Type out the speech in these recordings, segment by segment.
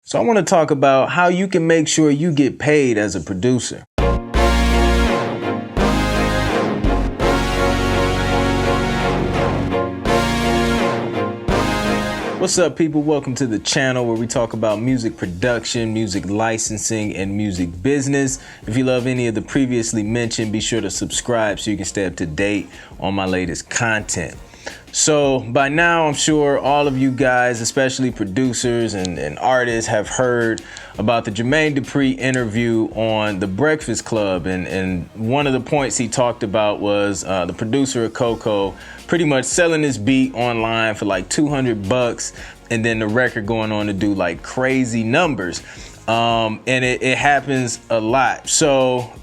So I want to talk about how you can make sure you get paid as a producer. What's up, people? Welcome to the channel where we talk about music production, music licensing, and music business. If you love any of the previously mentioned, be sure to subscribe so you can stay up to date on my latest content. So by now, I'm sure all of you guys, especially producers and artists, have heard about the Jermaine Dupri interview on The Breakfast Club. And one of the points he talked about was the producer of Coco pretty much selling his beat online for like $200 and then the record going on to do like crazy numbers. And it happens a lot. So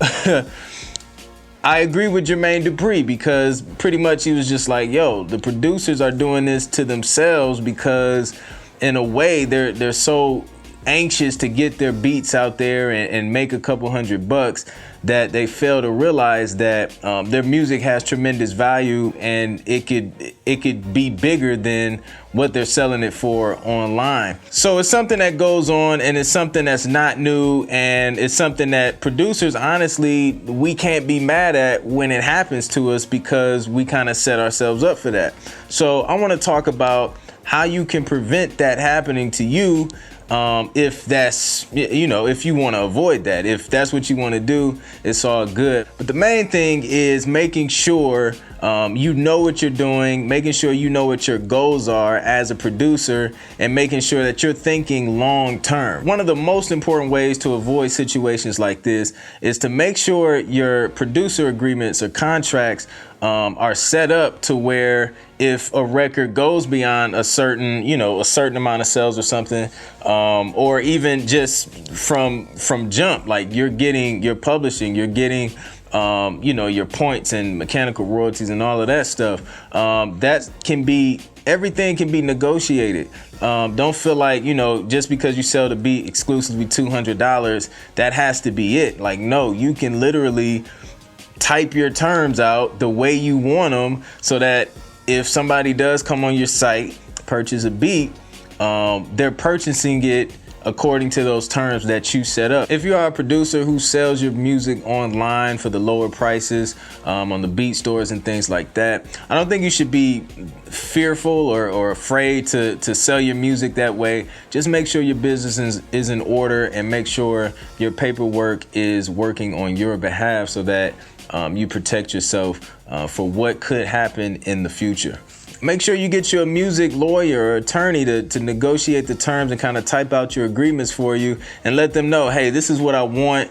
I agree with Jermaine Dupri because pretty much he was just like, yo, the producers are doing this to themselves because in a way they're so anxious to get their beats out there and make a couple $100 that they fail to realize that their music has tremendous value and it could be bigger than what they're selling it for online. So it's something that goes on, and it's something that's not new, and it's something that producers, honestly, we can't be mad at when it happens to us because we kind of set ourselves up for that. So I want to talk about how you can prevent that happening to you. If that's, if you want to avoid that, if that's what you want to do, it's all good. But the main thing is making sure you know what you're doing, making sure you know what your goals are as a producer, and making sure that you're thinking long term. One of the most important ways to avoid situations like this is to make sure your producer agreements or contracts are set up to where if a record goes beyond a certain amount of sales or something, or even just from jump, like you're publishing, you're getting your points and mechanical royalties and all of that stuff. Everything can be negotiated. Don't feel like, just because you sell the beat exclusively $200, that has to be it. Like, no, you can literally type your terms out the way you want them so that if somebody does come on your site, purchase a beat, they're purchasing it according to those terms that you set up. If you are a producer who sells your music online for the lower prices on the beat stores and things like that, I don't think you should be fearful or afraid to sell your music that way. Just make sure your business is in order and make sure your paperwork is working on your behalf so that you protect yourself for what could happen in the future. Make sure you get your music lawyer or attorney to negotiate the terms and kind of type out your agreements for you and let them know, hey, this is what I want.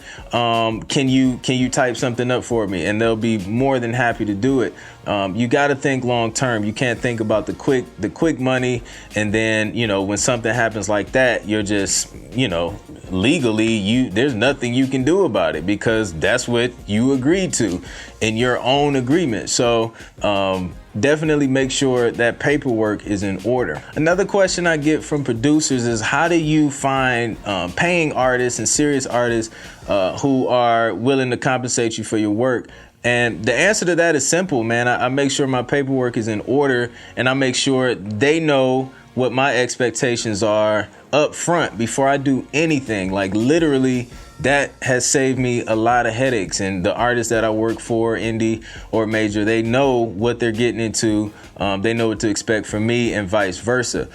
Can you type something up for me? And they'll be more than happy to do it. You got to think long term. You can't think about the quick money. And then, when something happens like that, you're just, legally, there's nothing you can do about it because that's what you agreed to in your own agreement. So, definitely make sure that paperwork is in order. Another question I get from producers is how do you find paying artists and serious artists who are willing to compensate you for your work? And the answer to that is simple, man. I make sure my paperwork is in order and I make sure they know what my expectations are up front before I do anything. Like literally, that has saved me a lot of headaches. And the artists that I work for, indie or major, they know what they're getting into. They know what to expect from me and vice versa.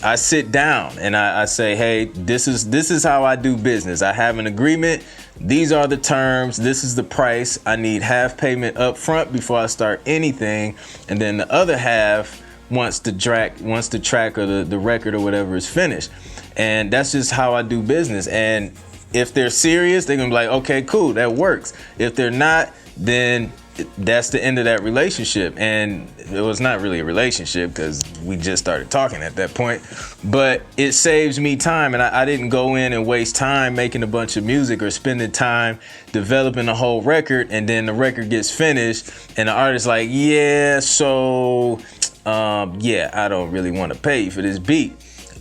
I sit down and I say, hey, this is how I do business. I have an agreement. These are the terms. This is the price. I need half payment up front before I start anything. And then the other half once the track or the record or whatever is finished. And that's just how I do business. And if they're serious, they're gonna be like, okay, cool, that works. If they're not, then that's the end of that relationship. And it was not really a relationship because we just started talking at that point, but it saves me time. And I didn't go in and waste time making a bunch of music or spending time developing a whole record. And then the record gets finished and the artist's like, yeah, so I don't really want to pay you for this beat.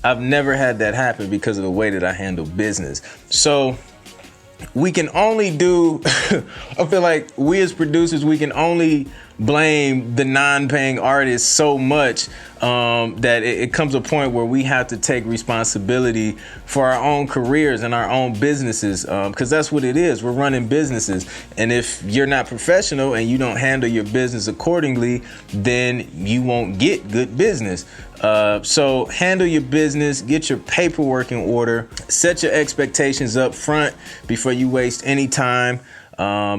I've never had that happen because of the way that I handle business. So we can only do, I feel like we as producers, we can only blame the non-paying artists so much that it comes a point where we have to take responsibility for our own careers and our own businesses, because that's what it is. We're running businesses, and if you're not professional and you don't handle your business accordingly, then you won't get good business. So handle your business, get your paperwork in order, set your expectations up front before you waste any time,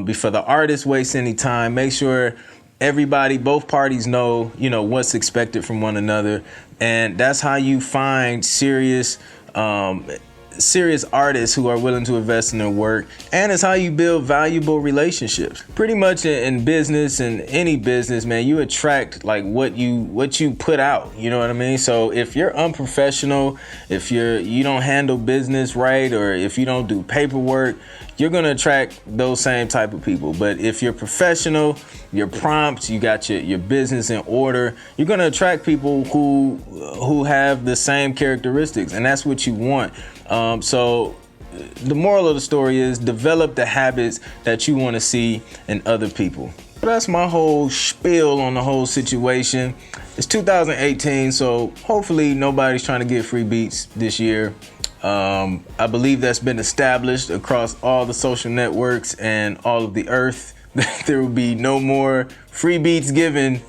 before the artist wastes any time. Make sure everybody, both parties know, what's expected from one another. And that's how you find serious artists who are willing to invest in their work. And it's how you build valuable relationships. Pretty much in business and any business, man, you attract like what you put out. You know what I mean? So if you're unprofessional, if you don't handle business right, or if you don't do paperwork, you're going to attract those same type of people. But if you're professional, you're prompt, you got your business in order, you're going to attract people who have the same characteristics, and that's what you want. So the moral of the story is develop the habits that you want to see in other people. That's my whole spiel on the whole situation. It's 2018, so hopefully nobody's trying to get free beats this year. I believe that's been established across all the social networks and all of the earth. There will be no more free beats given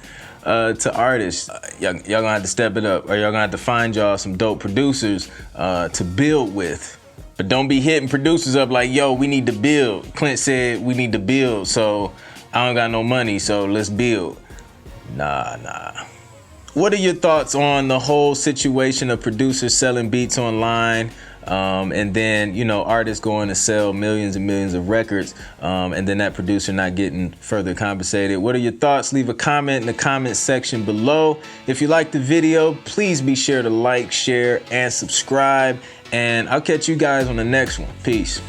to artists. Y'all gonna have to step it up, or y'all gonna have to find y'all some dope producers to build with. But don't be hitting producers up like, yo, we need to build. Clint said we need to build, so I don't got no money, so let's build. Nah. What are your thoughts on the whole situation of producers selling beats online, and then, artists going to sell millions and millions of records, and then that producer not getting further compensated? What are your thoughts? Leave a comment in the comment section below. If you liked the video, please be sure to like, share, and subscribe. And I'll catch you guys on the next one. Peace.